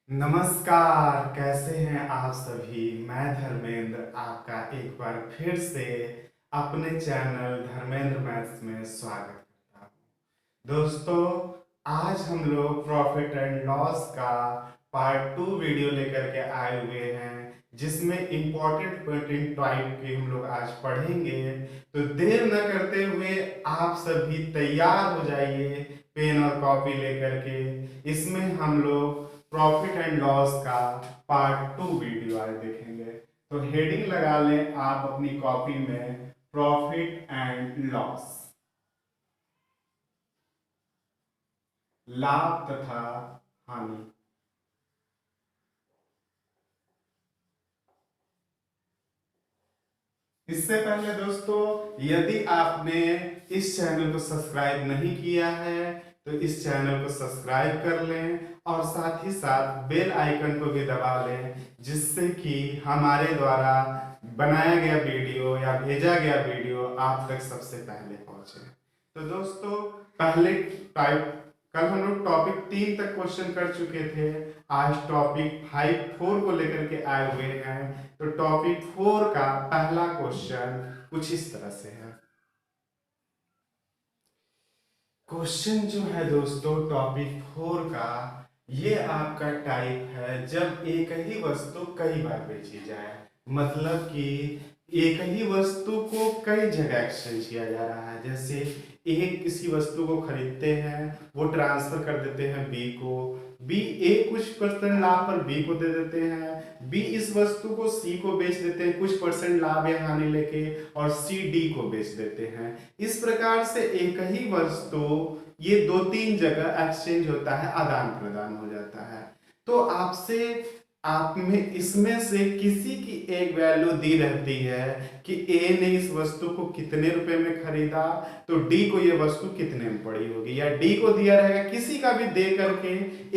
नमस्कार, कैसे हैं आप सभी। मैं धर्मेंद्र आपका एक बार फिर से अपने चैनल धर्मेंद्र मैथ्स में स्वागत करता हूं। दोस्तों, आज हम लोग प्रॉफिट एंड लॉस का पार्ट 2 वीडियो लेकर के आए हुए हैं, जिसमें इंपॉर्टेंट पॉइंट टाइप के हम लोग आज पढ़ेंगे। तो देर न करते हुए आप सभी तैयार हो जाइए पेन और कॉपी लेकर के। इसमें हम लोग प्रॉफिट एंड लॉस का पार्ट 2 वीडियो आज देखेंगे। तो हेडिंग लगा लें आप अपनी कॉपी में, प्रॉफिट एंड लॉस, लाभ तथा हानि। इससे पहले दोस्तों, यदि आपने इस चैनल को सब्सक्राइब नहीं किया है तो इस चैनल को सब्सक्राइब कर लें और साथ ही साथ बेल आइकन को भी दबा लें, जिससे कि हमारे द्वारा बनाया गया वीडियो या भेजा गया वीडियो आप तक सबसे पहले पहुंचे। तो दोस्तों, पहले टाइप कल हम लोग टॉपिक 3 तक क्वेश्चन कर चुके थे। आज टॉपिक 4 को लेकर के आए हुए हैं। तो टॉपिक 4 का पहला क्वेश्चन कुछ इस तरह से है। क्वेश्चन जो है दोस्तों टॉपिक 4 का, ये आपका टाइप है जब एक ही वस्तु कई बार बेची जाए। मतलब कि एक ही वस्तु को कई जगह एक्सचेंज किया जा रहा है। जैसे एक किसी वस्तु को खरीदते हैं, वो ट्रांसफर कर देते हैं बी को, बी ए कुछ परसेंट लाभ पर बी को दे देते हैं, बी इस वस्तु को सी को बेच देते हैं कुछ परसेंट लाभ या हानि लेके, और सी डी को बेच देते हैं। इस प्रकार से एक ही वस्तु ये 2-3 जगह एक्सचेंज होता है, आदान प्रदान हो जाता है। तो आपसे आप में इसमें से किसी की एक वैल्यू दी रहती है कि ए ने इस वस्तु को कितने रुपए में खरीदा, तो डी को ये वस्तु कितने में पड़ी होगी, या डी को दिया रहेगा, किसी का भी दे करके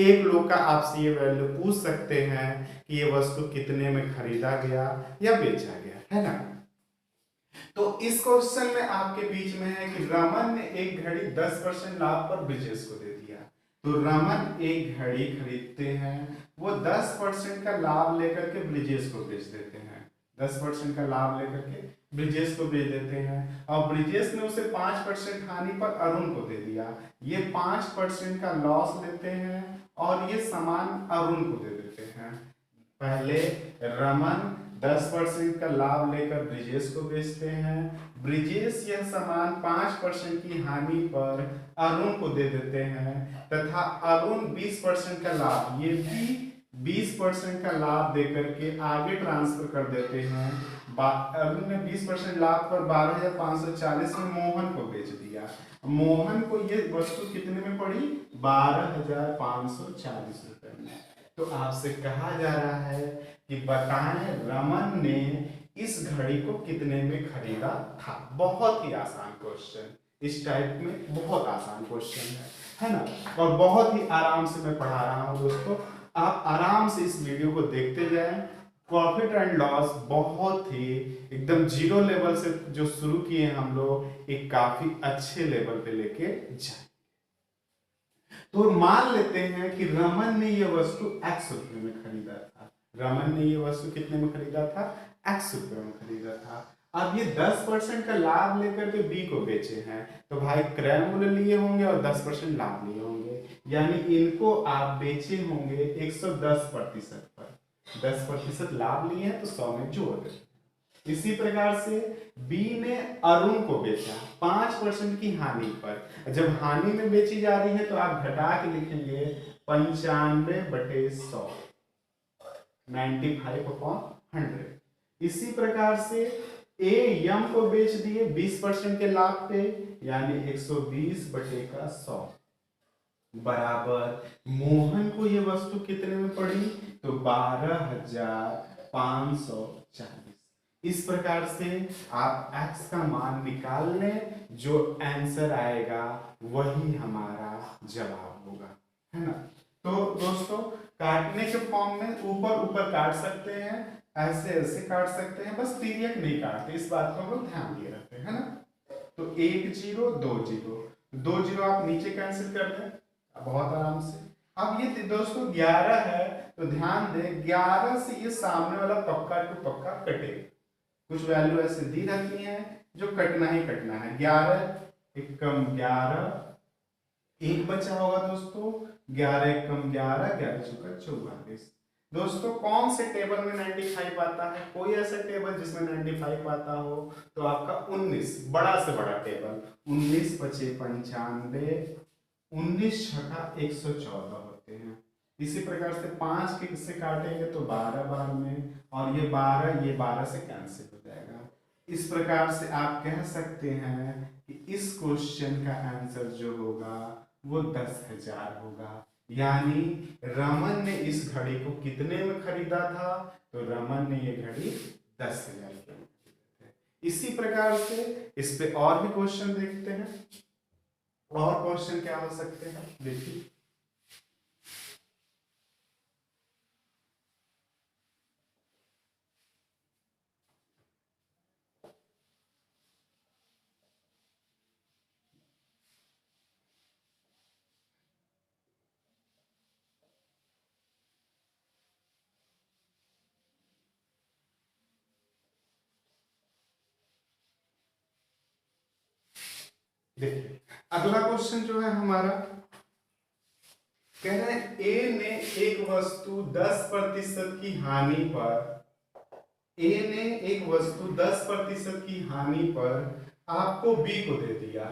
एक लोग का आपसे ये वैल्यू पूछ सकते हैं कि ये वस्तु कितने में खरीदा गया या बेचा गया, है ना। तो इस क्वेश्चन में आपके बीच में है कि रमन ने एक घड़ी 10% लाभ पर ब्रिजेश को दे दिया। तो रमन एक घड़ी खरीदते हैं, वो 10% का लाभ लेकर के ब्रिजेश को बेच देते हैं। 10% का लाभ लेकर के ब्रिजेश को बेच देते हैं, और ब्रिजेश ने उसे 5% हानि पर अरुण को दे दिया। ये 5% का लॉस लेते हैं और ये सामान अरुण को दे देते हैं। पहले रमन 10% का लाभ लेकर ब्रिजेश को बेचते हैं, ब्रिजेश यह सामान 5% की हानि पर अरुण को दे देते हैं, तथा अरुण 20% का लाभ, ये भी 20% का लाभ देकर के आगे ट्रांसफर कर देते हैं। अरुण ने 20% लाभ पर 12,540 में मोहन को बेच दिया। मोहन को ये वस्तु कितने में पड़ी? 12,540 रुपए में। तो आपसे कहा जा रहा है कि बताएं रमन ने इस घड़ी को कितने में खरीदा था। बहुत ही आसान क्वेश्चन, इस टाइप में बहुत आसान क्वेश्चन है ना। और बहुत ही आराम से मैं पढ़ा रहा हूं दोस्तों, आप आराम से इस वीडियो को देखते जाएं। प्रॉफिट एंड लॉस बहुत ही एकदम जीरो लेवल से जो शुरू किए हम लोग, एक काफी अच्छे लेवल पे लेके जाए। तो मान लेते हैं कि रमन ने यह वस्तु x रुपए में खरीदा था। रमन ने यह वस्तु कितने में खरीदा था? x रुपए में खरीदा था। अब ये 10% का लाभ लेकर के बी को बेचे हैं, तो भाई क्रय मूल्य लिए होंगे और 10% लाभ लिए होंगे, यानी इनको आप बेचे होंगे 110% पर। 10% लाभ लिए हैं तो 100 में जोड़ देते। इसी प्रकार से बी ने अरुण को बेचा 5% की हानि पर। जब हानि में बेची जा रही है तो आप घटा के लिखेंगे 95/100, 95/100। इसी प्रकार से ए यम को बेच दिए 20% के लाभ पे, यानी 120/100 बराबर मोहन को ये वस्तु कितने में पड़ी? तो 12,540। इस प्रकार से आप x का मान निकाल लें, जो आंसर आएगा वही हमारा जवाब होगा, है ना। तो दोस्तों, काटने के फॉर्म में ऊपर ऊपर काट सकते हैं, ऐसे ऐसे काट सकते हैं, बस तिर्यक नहीं काटते, इस बात को हम लोग ध्यान दिए रहते हैं, है ना। तो 1 0 2 0, 2 0 आप नीचे कैंसिल कर दें बहुत आराम से। अब ये दोस्तों 11 है, तो ध्यान दे 11 से ये सामने वाला पक्का टू पक्का कटेगा। कुछ वैल्यू ऐसे दी रहती है जो कटना ही कटना है। 11 एकम 11, एक बचा होगा दोस्तों 11 एकम 11, 11 चौका 44। दोस्तों कौन से टेबल में 95 आता है? कोई ऐसा टेबल जिसमें 95 आता हो तो आपका 19, बड़ा से बड़ा टेबल। 19 पचे 95, 19 छठा 114 होते हैं। इसी प्रकार से 5 के से काटेंगे तो 12 बार में, और ये 12 से कैंसिल हो जाएगा। इस प्रकार से आप कह सकते हैं कि इस क्वेश्चन का आंसर जो होगा वो 10,000 होगा। यानी रमन ने इस घड़ी को कितने में खरीदा था? तो रमन ने ये घड़ी 10,000 की में खरीदा था। इसी प्रकार से इस पे और भी क्वेश्चन देखते हैं। और क्वेश्चन क्या हो सकते हैं देखिए। देखिए अगला क्वेश्चन जो है हमारा, कह रहे हैं ए ने एक वस्तु 10% की हानि पर, ए ने एक वस्तु 10% की हानि पर आपको बी को दे दिया,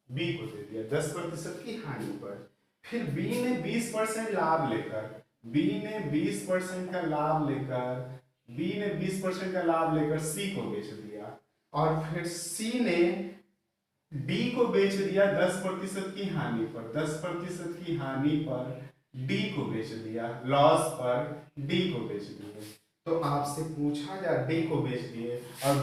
बी को दे दिया 10% की हानि पर। फिर बी ने 20% लाभ लेकर, बी ने 20% का लाभ लेकर, बी ने 20% का लाभ लेकर सी को बेच दिया, और फिर सी ने डी को बेच दिया 10% की हानि पर, 10% की हानि पर डी को बेच दिया, लॉस पर डी को बेच दिया। तो आपसे पूछा जाए डी को बेच दिए और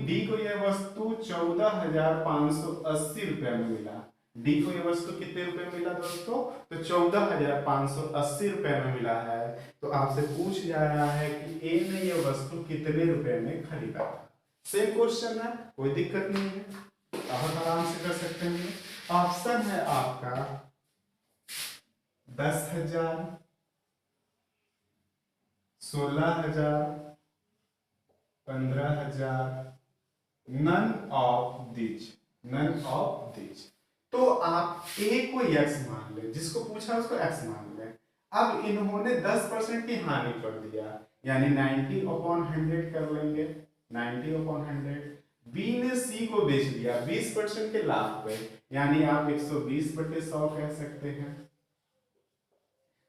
डी को यह वस्तु 14,580 रुपए में मिला। डी को यह वस्तु कितने रुपए में मिला दोस्तों? तो 14,580 रुपए में मिला है। तो आपसे पूछ जा रहा है कि ए ने यह वस्तु कितने रुपए में खरीदा था। सेम क्वेश्चन है, कोई दिक्कत नहीं है, बहुत आराम से कर सकते हैं। ऑप्शन है आपका 10,000, 16,000, 15,000, none of this, none of this. तो आप ए को x मान ले, जिसको पूछा उसको x मान ले। अब इन्होंने 10% की हानि कर दिया, यानी 90/100 कर लेंगे, 90/100। बी ने सी को बेच दिया 20% के लाभ पे, यानी आप 120/100 कह सकते हैं।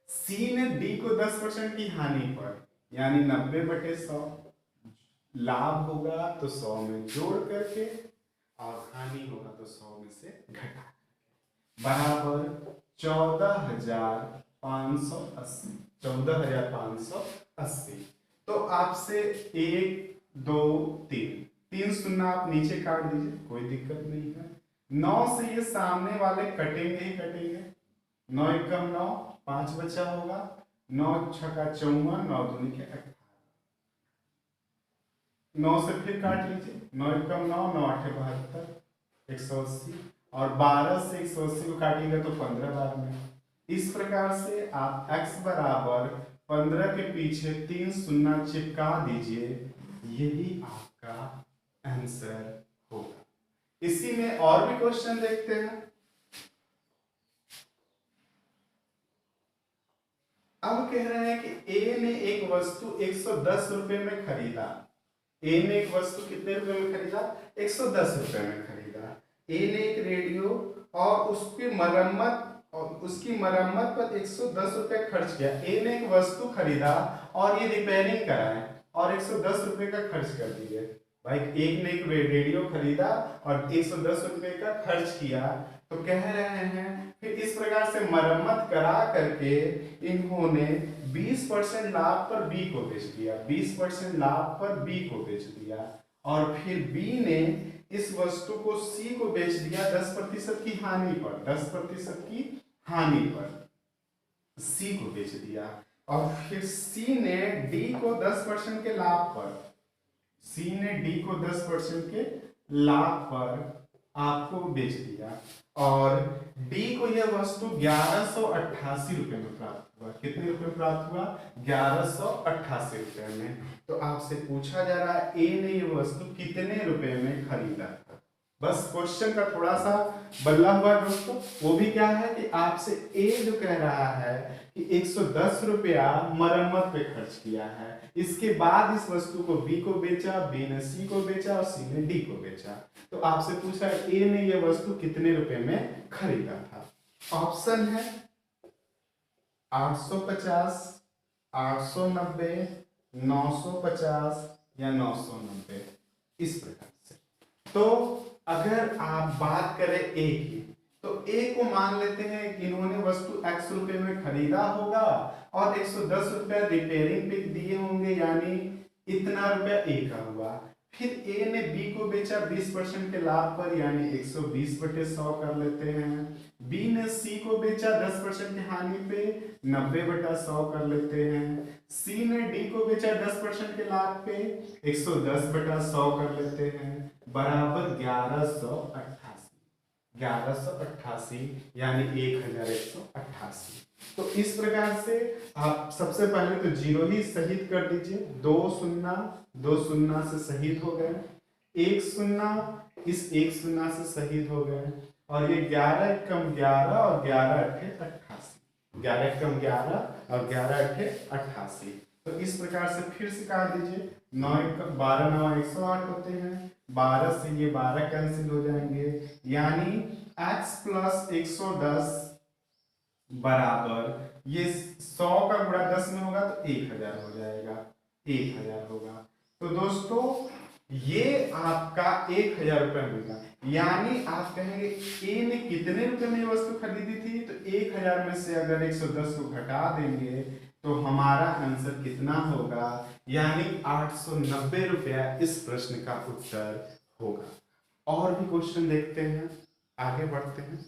सी ने डी को 10% की हानि पर, यानी 90/100। लाभ होगा तो 100 में जोड़ करके, और हानि होगा तो 100 में से घटा बराबर 14,580, 14,580। तो आपसे 1 2 3 3 शून्य आप नीचे काट दीजिए, कोई दिक्कत नहीं है। 9 से ये सामने वाले कटेंगे ही कटेंगे। 9 एकम 9, 5 बचा होगा। 9 छक्का 54, 9 दूनी के 18। 9 से फिर काट लीजिए, 9 एकम 9, 9 आठे 72, 180, और 12 से 180 को काटेंगे तो 15 बार में। इस प्रकार से आप x बराबर 15 के पीछे 3 शून्य चिपका दीजिए, यही आपका आंसर होगा। इसी में और भी क्वेश्चन देखते हैं। अब कह रहे हैं कि ए ने एक वस्तु 110 रुपए में खरीदा। ए ने एक वस्तु कितने रुपए में खरीदा? 110 रुपए में खरीदा। ए ने एक रेडियो और उसकी मरम्मत पर 110 रुपए खर्च किया। ए ने एक वस्तु खरीदा और ये रिपेयरिंग कराए और 110 रुपए का खर्च कर दिए। भाई एक ने एक रेडियो खरीदा और 110 रुपए का खर्च किया, तो कह रहे हैं फिर इस प्रकार से मरम्मत करा करके इन्होंने 20% लाभ पर बी को बेच दिया, 20% लाभ पर बी को बेच दिया, और फिर बी ने इस वस्तु को सी को बेच दिया 10% की हानि पर, 10% की हानि पर सी को बेच दिया, और फिर सी ने डी को 10% के लाभ पर, सी ने डी को 10% के लाभ पर आपको बेच दिया, और डी को यह वस्तु 1188 रुपए में प्राप्त हुआ। कितने रुपए में प्राप्त हुआ? 1188 रुपए में। तो आपसे पूछा जा रहा है ए ने ये वस्तु कितने रुपए में खरीदा था। बस क्वेश्चन का थोड़ा सा बदला हुआ है दोस्तों। वो भी क्या है कि आपसे ए जो कह रहा है कि 110 रुपया मरम्मत पे खर्च किया है, इसके बाद इस वस्तु को बी को बेचा, बी ने सी को बेचा और सी ने डी को बेचा। तो आपसे पूछा है ए ने यह वस्तु कितने रुपए में खरीदा था। ऑप्शन है 850, 890, 950 या 990, इस प्रकार से। तो अगर आप बात करें ए की, तो ए को मान लेते हैं कि इन्होंने वस्तु x रुपए में खरीदा होगा और 110 रुपया रिपेयरिंग पे दिए होंगे, यानी इतना रुपया ए का हुआ। फिर ए ने बी को बेचा 20% के लाभ पर, यानी 120/100 कर लेते हैं। बी ने सी को बेचा 10% की हानि पे, 90/100 कर लेते हैं। सी ने डी को बेचा 10% के लाभ पे, 110/100 कर लेते हैं, बराबर 1188 यानी 1188। तो इस प्रकार से आप सबसे पहले तो जीरो ही शहीद कर दीजिए, दो शून्य से शहीद हो गए, एक शून्य इस एक शून्य से शहीद हो गए, और ये 11 कम 11 और 11 अट्ठे 88, 11 कम 11 और 11 अट्ठे 88। तो इस प्रकार से फिर से काट दीजिए, 12 9 108 होते हैं, 12 से ये 12 कैंसिल हो जाएंगे, यानी x प्लस 110 बराबर ये 100 का गुणा 10 में होगा तो 1000 हो जाएगा, 1000 होगा। तो दोस्तों ये आपका 1000 रुपये मिलेगा। यानी आप कहेंगे ए ने कितने रुपए में वस्तु खरीदी थी, तो 1000 में से अगर 110 को घटा देंगे तो हमारा आंसर कितना होगा, यानी 890 रुपया इस प्रश्न का उत्तर होगा। और भी क्वेश्चन देखते हैं, आगे बढ़ते हैं।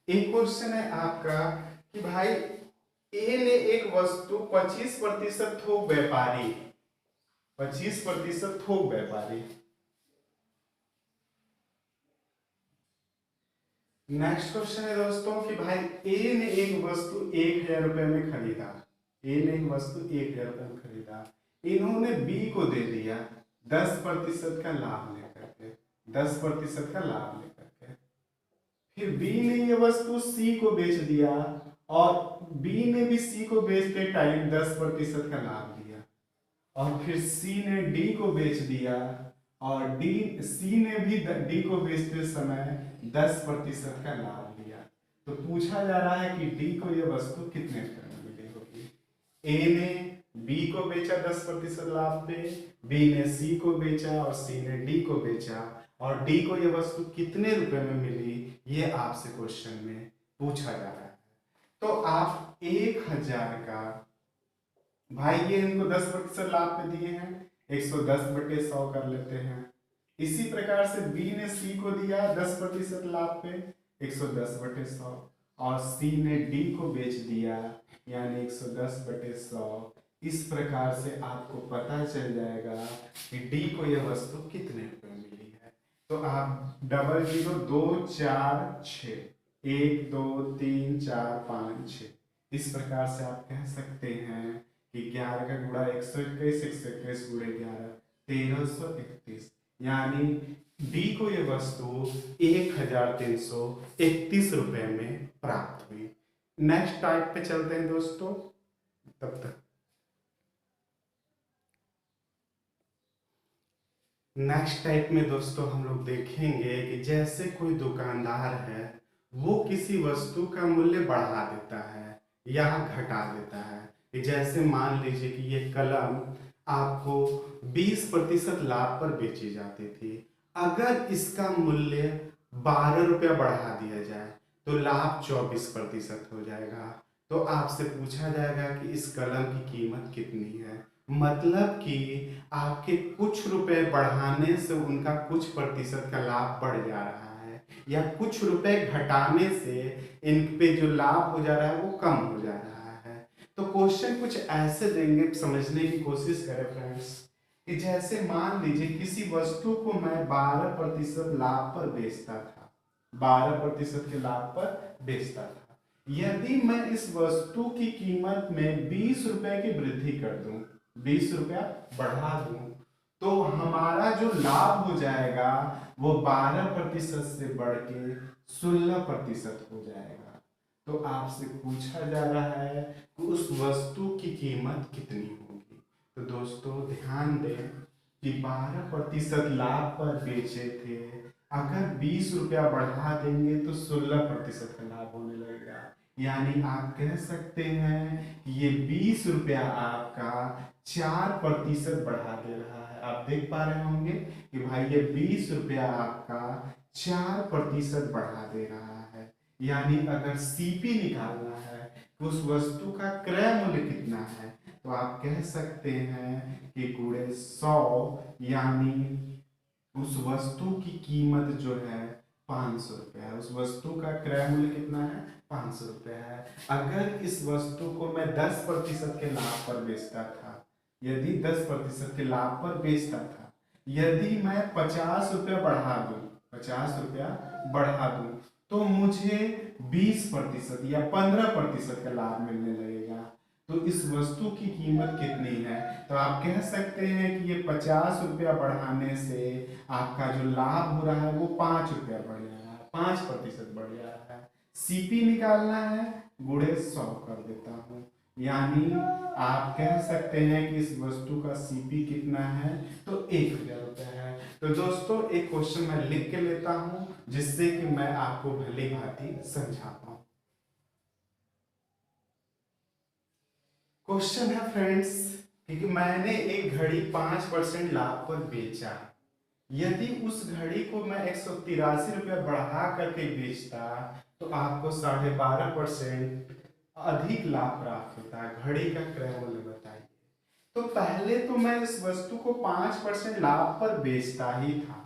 एक क्वेश्चन है आपका कि भाई ए ने एक वस्तु 25% थोक व्यापारी, 25% थोक व्यापारी। नेक्स्ट क्वेश्चन है दोस्तों कि भाई ए ने एक वस्तु 1000 रुपए में खरीदा, ए ने एक वस्तु 1000 रुपए में खरीदा, इन्होंने बी को दे दिया 10% का लाभ लेकर के, 10% का लाभ लेकर के। फिर बी ने ये वस्तु सी को बेच दिया और बी ने भी सी को बेचते टाइम 10% का लाभ दिया, और फिर सी ने डी को बेच दिया और सी ने भी डी को बेचते समय 10% का लाभ लिया। तो पूछा जा रहा है कि डी को यह वस्तु कितने रुपए में मिली होगी। ए ने बी को बेचा 10% लाभ पे, बी ने सी को बेचा और सी ने डी को बेचा, और डी को यह वस्तु कितने रुपए में मिली, ये आपसे क्वेश्चन में पूछा जा रहा है। तो आप 1000 का, भाई ये इनको 10% लाभ पे दिए हैं, 110/100 कर लेते हैं। इसी प्रकार से बी ने सी को दिया 10% लाभ पे, 110/100, और सी ने डी को बेच दिया यानी 110/100। इस प्रकार से आपको पता चल जाएगा कि डी को यह वस्तु कितने रुपए में मिली है। तो आप 00 2 4 6 1 2 3 4 5 6 इस प्रकार से आप कह सकते हैं कि 11 का गुणा 121, 121 गुणे 11 1331, यानी डी को ये वस्तु 1331 रुपए में प्राप्त हुई। नेक्स्ट टाइप पे चलते हैं दोस्तों, तब तक नेक्स्ट टाइप में दोस्तों हम लोग देखेंगे कि जैसे कोई दुकानदार है, वो किसी वस्तु का मूल्य बढ़ा देता है या घटा देता है। कि जैसे मान लीजिए कि ये कलम आपको 20% लाभ पर बेची जाती थी। अगर इसका मूल्य 12 रुपया बढ़ा दिया जाए तो लाभ 24% हो जाएगा। तो आपसे पूछा जाएगा कि इस कलम की कीमत कितनी है। मतलब कि आपके कुछ रुपए बढ़ाने से उनका कुछ प्रतिशत का लाभ बढ़ जा रहा है, या कुछ रुपए घटाने से इन पे जो लाभ हो जा रहा है वो कम हो जा रहा है। तो क्वेश्चन कुछ ऐसे देंगे, समझने की कोशिश करें फ्रेंड्स, कि जैसे मान लीजिए किसी वस्तु को मैं 12% लाभ पर बेचता था, 12% के लाभ पर बेचता था। यदि मैं इस वस्तु की कीमत में 20 रुपए की वृद्धि कर दूं, 20 रुपया बढ़ा दूं, तो हमारा जो लाभ हो जाएगा वो 12% से बढ़ के 16% हो जाएगा। तो आपसे पूछा जा रहा है कि उस वस्तु की कीमत कितनी होगी। तो दोस्तों ध्यान दें कि 12% लाभ पर बेचे थे, अगर 20 रुपया बढ़ा देंगे तो 16% का लाभ होने लगेगा। यानी आप कह सकते हैं कि ये 20 रुपया आपका 4% बढ़ा दे रहा है। आप देख पा रहे होंगे कि भाई ये 20 रुपया आपका 4% बढ़ा दे रहा है। यानी अगर सीपी निकालना है तो उस वस्तु का क्रय मूल्य कितना है, तो आप कह सकते हैं कि गुणे 100, यानी उस वस्तु की कीमत जो है 500 रुपये है। उस वस्तु का क्रय मूल्य कितना है, 500 रुपये है। अगर इस वस्तु को मैं 10% के लाभ पर बेचता था, यदि 10% के लाभ पर बेचता था, यदि मैं 50 रुपया बढ़ा दूं, 50 रुपया बढ़ा दूं, तो मुझे 20% या 15% का लाभ मिलने लगेगा। तो इस वस्तु की कीमत कितनी है, तो आप कह सकते हैं कि ये 50 रुपया बढ़ाने से आपका जो लाभ हो रहा है वो 5 रुपया बढ़ जा रहा है, 5% बढ़ जा रहा है। सीपी निकालना है, गुणे 100 कर देता हूँ। यानी आप कह सकते हैं कि इस वस्तु का सीपी कितना है, तो 1000 रुपया है। तो दोस्तों एक क्वेश्चन मैं लिख के लेता हूं जिससे कि मैं आपको भली भांति समझा पाऊं। क्वेश्चन है फ्रेंड्स कि मैंने एक घड़ी 5% लाभ पर बेचा। यदि उस घड़ी को मैं 183 रुपया बढ़ा करके बेचता तो आपको 12.5% अधिक लाभ प्राप्त होता है। घड़ी का क्रय मूल्य बताइए। तो पहले तो मैं इस वस्तु को 5% लाभ पर बेचता ही था।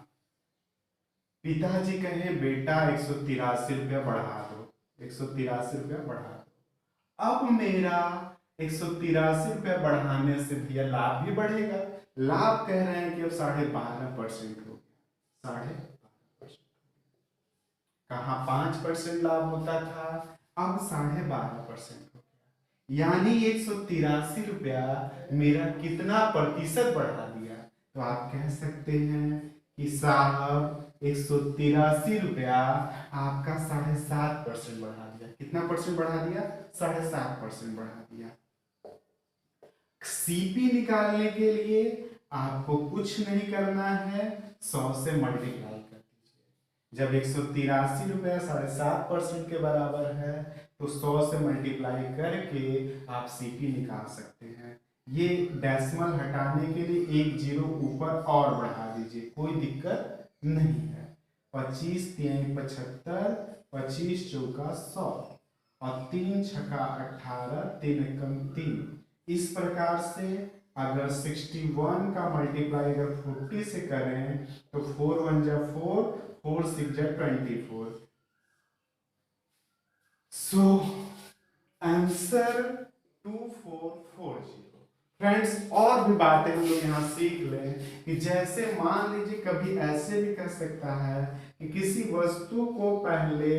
पिताजी कहे बेटा 183 रुपया बढ़ा दो, 183 रुपया बढ़ा दो। अब मेरा 183 रुपया बढ़ाने से भैया लाभ भी बढ़ेगा। लाभ कह रहे हैं कि अब 12.5% हो गया, 12.5%। कहाँ 5% लाभ होता था, अब 12.5% हो गया। यानी 183 रुपया मेरा कितना प्रतिशत बढ़ा दिया, तो आप कह सकते हैं कि साहब 183 रुपया आपका 7.5% बढ़ा दिया। कितना परसेंट बढ़ा दिया, 7.5% बढ़ा दिया। सीपी निकालने के लिए आपको कुछ नहीं करना है, 100 से मल्टीप्लाई कर दीजिए। जब 183 रुपया 7.5% के बराबर है तो 100 से मल्टीप्लाई करके आप सीपी निकाल सकते हैं। ये डेसिमल हटाने के लिए एक जीरो ऊपर और बढ़ा दीजिए, कोई दिक्कत नहीं है। 25 3 75, 25 चौका 100 और 3 छक्का 18, 3 एकम 3। इस प्रकार से अगर 61 का मल्टीप्लाई अगर 40 से करें तो 4 1 जा 4, 4 6 जा 24। So answer 2440। फ्रेंड्स और भी बातें हम लोग यहाँ सीख लें कि जैसे मान लीजिए कभी ऐसे भी कह सकता है कि किसी वस्तु को पहले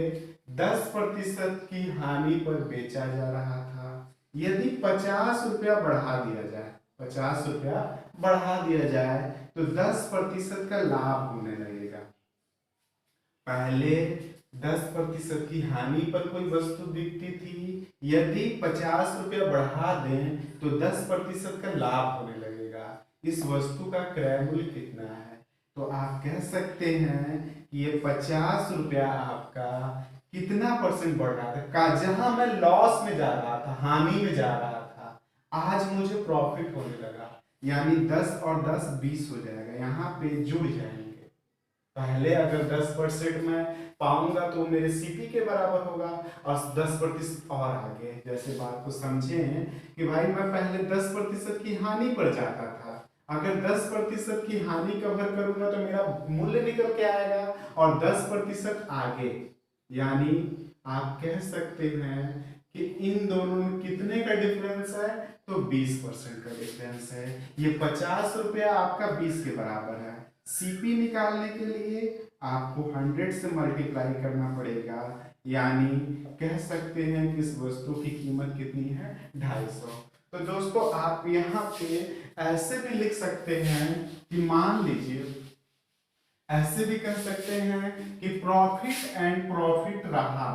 10% की हानि पर बेचा जा रहा था। यदि 50 रुपया बढ़ा दिया जाए, 50 रुपया बढ़ा दिया जाए तो 10% का लाभ होने लगेगा। पहले 10% की हानि पर कोई वस्तु बिकती थी, यदि 50 रुपया बढ़ा दें तो 10% का लाभ होने लगेगा। इस वस्तु का क्रय मूल्य कितना है, तो आप कह सकते हैं कि ये 50 रुपया आपका कितना परसेंट बढ़ रहा था का, जहां मैं लॉस में जा रहा था, हानि में जा रहा था, आज मुझे प्रॉफिट होने लगा। यानी 10 और 10 20 हो जाएगा, यहाँ पे जुड़ जाएंगे। पहले अगर 10% मैं पाऊंगा तो मेरे सीपी के बराबर होगा, और 10% और आगे जैसे बात को समझे कि भाई मैं पहले 10% की हानि पर जाता था, अगर 10% की हानि कवर करूंगा तो मेरा मूल्य निकल के आएगा, और 10% आगे। यानी आप कह सकते हैं कि इन दोनों में कितने का डिफरेंस है, तो 20% का डिफरेंस है। ये 50 रुपया आपका 20 के बराबर है। सीपी निकालने के लिए आपको 100 से मल्टीप्लाई करना पड़ेगा, यानी कह सकते हैं कि इस वस्तु की कीमत कितनी है, 250। तो दोस्तों आप यहाँ पे ऐसे भी लिख सकते हैं कि मान लीजिए, ऐसे भी कह सकते हैं कि प्रॉफिट एंड प्रॉफिट रहा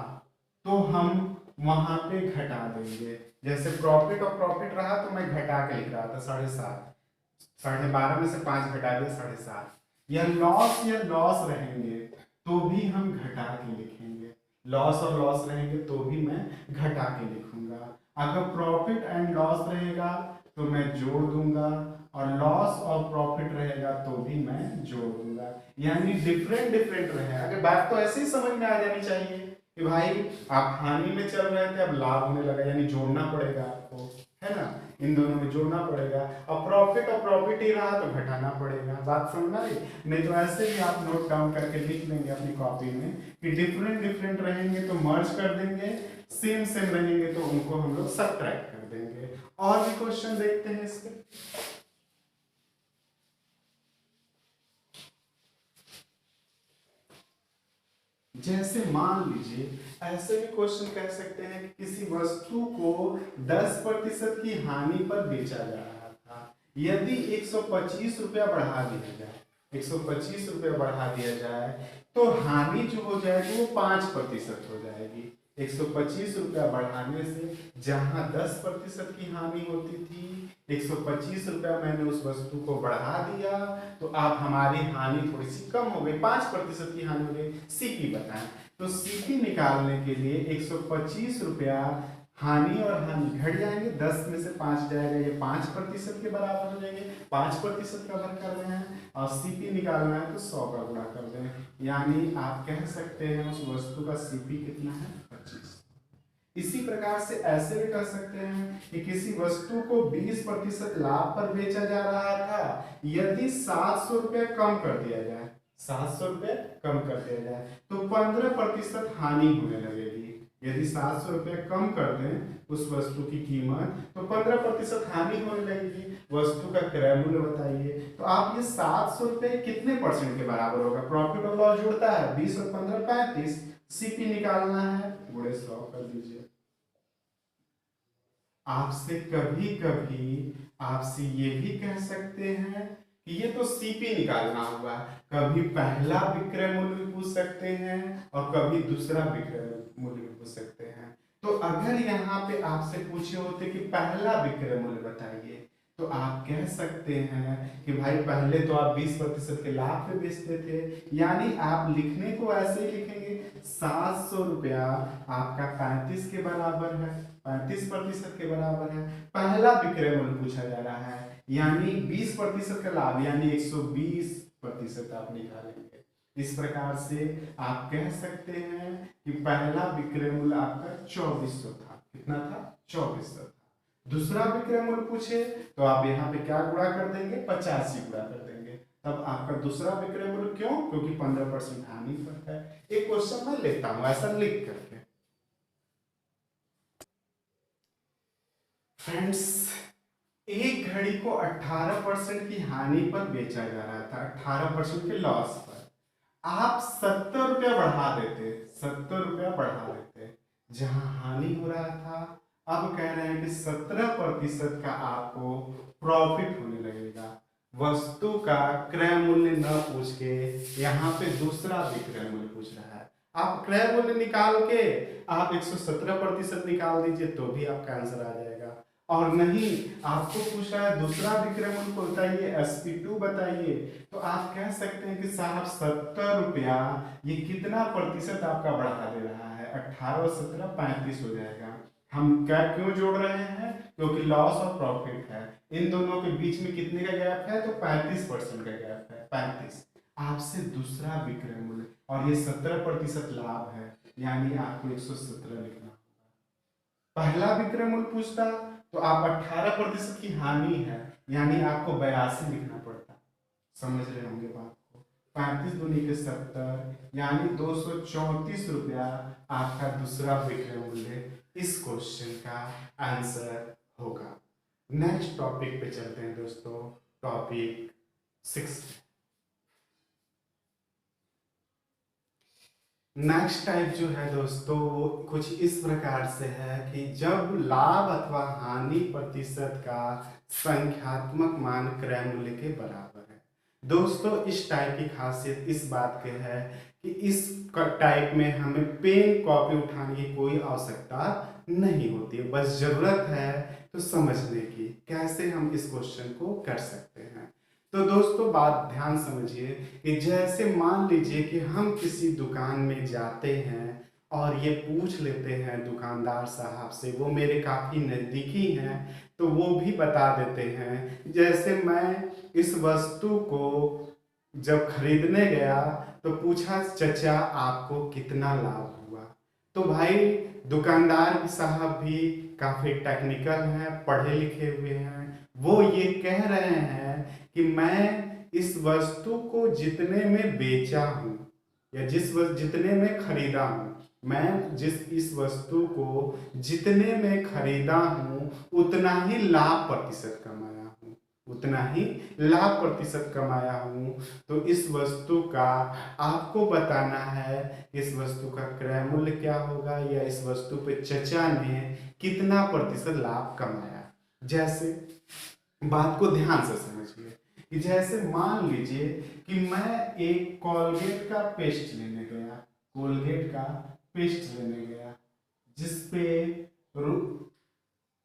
तो हम वहां पे घटा देंगे। जैसे प्रॉफिट और प्रॉफिट रहा तो मैं घटा के लिख रहा था 7.5, 12.5 में से 5 घटा दिया 7.5। या लॉस रहेंगे तो भी हम घटा के लिखेंगे, लॉस और लॉस रहेंगे तो भी मैं घटा के लिखूंगा। अगर प्रॉफिट एंड लॉस रहेगा तो मैं जोड़ दूंगा, और लॉस और प्रॉफिट रहेगा तो भी मैं जोड़ दूंगा। यानी डिफरेंट डिफरेंट रहे। अगर बात तो ऐसे ही समझ में आ जानी चाहिए कि भाई आप हानि में चल रहे थे, अब लाभ होने लगा, यानी जोड़ना पड़ेगा आपको, है ना, इन दोनों में जोड़ना पड़ेगा। और प्रॉफिट ही रहा तो घटाना पड़ेगा। बात समझ आई? नहीं तो ऐसे भी आप नोट डाउन करके लिख लेंगे अपनी कॉपी में कि डिफरेंट डिफरेंट रहेंगे तो मर्ज कर देंगे, सेम सेम रहेंगे तो उनको हम लोग सब्ट्रैक्ट कर देंगे। और भी क्वेश्चन देखते हैं इसके। जैसे मान लीजिए, ऐसे भी क्वेश्चन कह सकते हैं कि किसी वस्तु को 10% की हानि पर बेचा जा रहा था, यदि 125 रुपया बढ़ा दिया जाए, 125 रुपया बढ़ा दिया जाए तो हानि जो हो जाएगी वो 5% हो जाएगी। 125 रुपया बढ़ाने से जहां 10% की हानि होती थी, 125 रुपया मैंने उस वस्तु को बढ़ा दिया तो अब हमारी हानि थोड़ी सी कम हो गई, 5% की हानि हो गई। सीपी बताएं। तो सीपी निकालने के लिए 125 रुपया हानि और हानि घट जाएंगे, 10 में से 5 जाएगा, ये 5% के बराबर हो जाएंगे। 5% का वर्ग कर रहे हैं और सीपी निकालना है तो 100 का गुणा कर दें। यानी आप कह सकते हैं उस वस्तु का सीपी कितना है, 25। इसी प्रकार से ऐसे भी कह सकते हैं कि किसी वस्तु को 20% लाभ पर बेचा जा रहा था, यदि 700 रुपये कम कर दिया जाए, 700 रुपये कम कर दिया जाए तो 15% हानि होने लगेगी। यदि 700 रुपये कम कर दें उस वस्तु की कीमत तो 15% हानि होने लगेगी। वस्तु का क्रय मूल्य बताइए। तो आप ये 700 रुपये कितने परसेंट के बराबर होगा, प्रॉफिट और लॉस जुड़ता है, 20 और 15 35। सीपी निकालना है, गुणे 100 कर दीजिए। आपसे कभी कभी आपसे ये भी कह सकते हैं कि ये तो सीपी निकालना होगा, कभी पहला विक्रय मूल्य भी पूछ सकते हैं और कभी दूसरा विक्रय मूल्य भी पूछ सकते हैं। तो अगर यहाँ पे आपसे पूछे होते कि पहला विक्रय मूल्य बताइए तो आप कह सकते हैं कि भाई पहले तो आप 20% के लाभ पे बेचते थे, यानी आप लिखने को ऐसे ही लिखेंगे 700 रुपया आपका 35 के बराबर है, 35% के बराबर है। पहला विक्रय मूल्य पूछा जा रहा है, यानी 20% का लाभ, यानी 120% आप निकालेंगे। इस प्रकार से आप कह सकते हैं कि पहला विक्रय मूल्य आपका 2400 था। कितना था, 2400 था। दूसरा विक्रय मूल्य पूछे तो आप यहाँ पे क्या गुणा कर देंगे, 50 से गुणा कर देंगे, तब आपका दूसरा विक्रय मूल्य, क्यों, क्योंकि 15% हानि पर है। एक क्वेश्चन मैं लेता हूं ऐसा लिख करके। फ्रेंड्स, एक घड़ी को 18% की हानि पर बेचा जा रहा था, 18% के लॉस पर। आप 70 रुपया बढ़ा देते, 70 रुपया बढ़ा देते जहां हानि हो रहा था। अब कह रहे हैं कि 17% का आपको प्रॉफिट होने लगेगा। वस्तु का क्रय मूल्य न पूछ के यहाँ पे दूसरा विक्रय मूल्य पूछ रहा है। आप क्रय मूल्य निकाल के आप 117% निकाल दीजिए तो भी आपका आंसर आ जाएगा। और नहीं आपको पूछा है दूसरा विक्रय मूल्य बताइए, SP2 बताइए, तो आप कह सकते हैं कि साहब 70 रुपया, ये कितना प्रतिशत आपका बढ़ा दे रहा है, 18 17 35 हो जाएगा। हम क्या क्यों जोड़ रहे हैं, क्योंकि लॉस और प्रॉफिट है, इन दोनों के बीच में कितने का गैप है, तो 35% का गैप है, 35। आपसे दूसरा विक्रय मूल्य, और ये 17% लाभ है, यानी आपको 117 लिखना। पहला विक्रय मूल्य पूछता तो आप 18% की हानि है, यानी आपको 82 लिखना पड़ता। समझ रहे होंगे बात को। 35 दूनी के 70, यानी 234 रुपया आपका दूसरा विक्रय मूल्य इस क्वेश्चन का आंसर होगा। नेक्स्ट टॉपिक पे चलते हैं दोस्तों, टॉपिक 6। नेक्स्ट टाइप जो है दोस्तों वो कुछ इस प्रकार से है कि जब लाभ अथवा हानि प्रतिशत का संख्यात्मक मान क्रय मूल्य के बराबर है। दोस्तों इस टाइप की खासियत इस बात की है कि इस टाइप में हमें पेन कॉपी उठाने की कोई आवश्यकता नहीं होती है, बस जरूरत है तो समझने की कैसे हम इस क्वेश्चन को कर सकते हैं। तो दोस्तों बात ध्यान समझिए कि जैसे मान लीजिए कि हम किसी दुकान में जाते हैं और ये पूछ लेते हैं दुकानदार साहब से, वो मेरे काफ़ी नज़दीकी हैं तो वो भी बता देते हैं। जैसे मैं इस वस्तु को जब खरीदने गया तो पूछा चचा आपको कितना लाभ हुआ, तो भाई दुकानदार साहब भी काफ़ी टेक्निकल हैं, पढ़े लिखे हुए हैं, वो ये कह रहे हैं कि मैं इस वस्तु को जितने में बेचा हूँ या जितने में खरीदा हूँ, मैं इस वस्तु को जितने में खरीदा हूँ उतना ही लाभ प्रतिशत कमाया हूँ, उतना ही लाभ प्रतिशत कमाया हूँ। तो इस वस्तु का आपको बताना है इस वस्तु का क्रय मूल्य क्या होगा या इस वस्तु पे चचा ने कितना प्रतिशत लाभ कमाया। जैसे बात को ध्यान से समझिए कि जैसे मान लीजिए कि मैं एक कोलगेट का पेस्ट लेने गया, कोलगेट का पेस्ट लेने गया जिसपे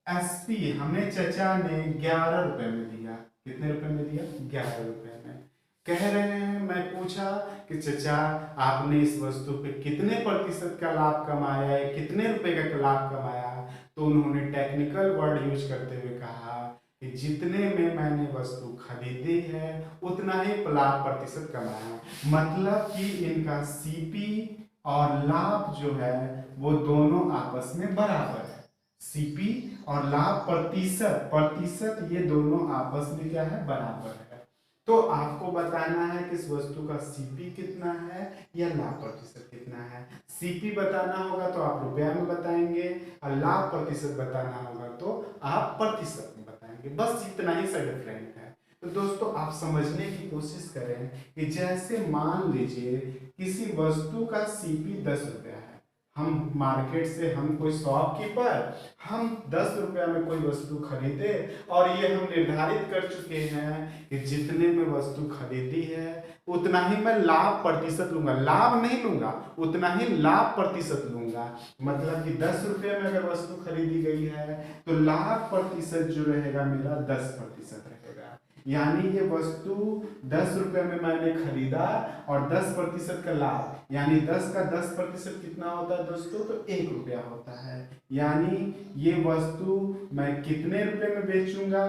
SP हमें चचा ने 11 रुपए में दिया। कितने रुपए में दिया, 11 रुपए में। कह रहे हैं, मैं पूछा कि चचा आपने इस वस्तु पे कितने प्रतिशत का लाभ कमाया है, कितने रुपए का लाभ कमाया, तो उन्होंने टेक्निकल वर्ड यूज करते हुए कहा कि जितने में मैंने वस्तु खरीदी है उतना ही लाभ प्रतिशत कमाया। मतलब कि इनका CP और लाभ जो है वो दोनों आपस में बराबर है। CP और लाभ प्रतिशत, प्रतिशत ये दोनों आपस में क्या है, बराबर है। तो आपको बताना है कि इस वस्तु का CP कितना है या लाभ प्रतिशत कितना है। CP बताना होगा तो आप रुपया में बताएंगे और लाभ प्रतिशत बताना होगा तो आप प्रतिशत में बताएंगे, बस इतना ही सा डिफरेंट है। तो दोस्तों आप समझने की कोशिश करें कि जैसे मान लीजिए किसी वस्तु का CP 10 रुपया है, हम मार्केट से, हम कोई शॉपकीपर, हम 10 रुपया में कोई वस्तु खरीदे और ये हम निर्धारित कर चुके हैं कि जितने में वस्तु खरीदी है उतना ही मैं लाभ प्रतिशत लूंगा, लाभ नहीं लूंगा, उतना ही लाभ प्रतिशत लूंगा। मतलब कि 10 रुपये में अगर वस्तु खरीदी गई है तो लाभ प्रतिशत जो रहेगा मेरा 10% रहेगा। यानी ये वस्तु 10 रुपये में मैंने खरीदा और 10% का लाभ, यानी 10 का 10% कितना होता है दोस्तों, तो 1 रुपया होता है। यानी ये वस्तु मैं कितने रुपए में बेचूंगा,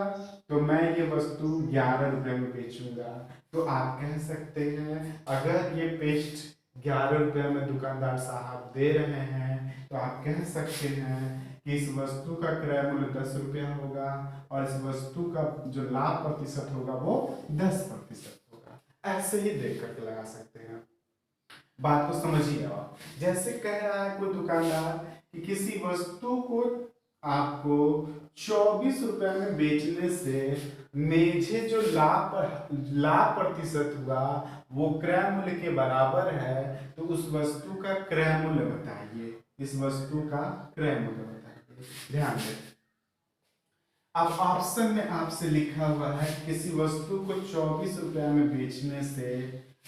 तो मैं ये वस्तु 11 रुपए में बेचूंगा। तो आप कह सकते हैं अगर ये पेस्ट 11 रुपये में दुकानदार साहब दे रहे हैं तो आप कह सकते हैं कि इस वस्तु का क्रय मूल्य 10 रुपया होगा और इस वस्तु का जो लाभ प्रतिशत होगा वो 10% होगा। ऐसे ही देख करके लगा सकते हैं। बात को समझिए। और जैसे कह रहा है कोई दुकानदार कि किसी वस्तु को आपको 24 रुपए में बेचने से मेझे जो लाभ प्रतिशत हुआ वो क्रय मूल्य के बराबर है, तो उस वस्तु का क्रय मूल्य बताइए, इस वस्तु का क्रय मूल्य बताइए। ध्यान दें, अब ऑप्शन में आपसे लिखा हुआ है किसी वस्तु को 24 रुपया में बेचने से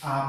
आप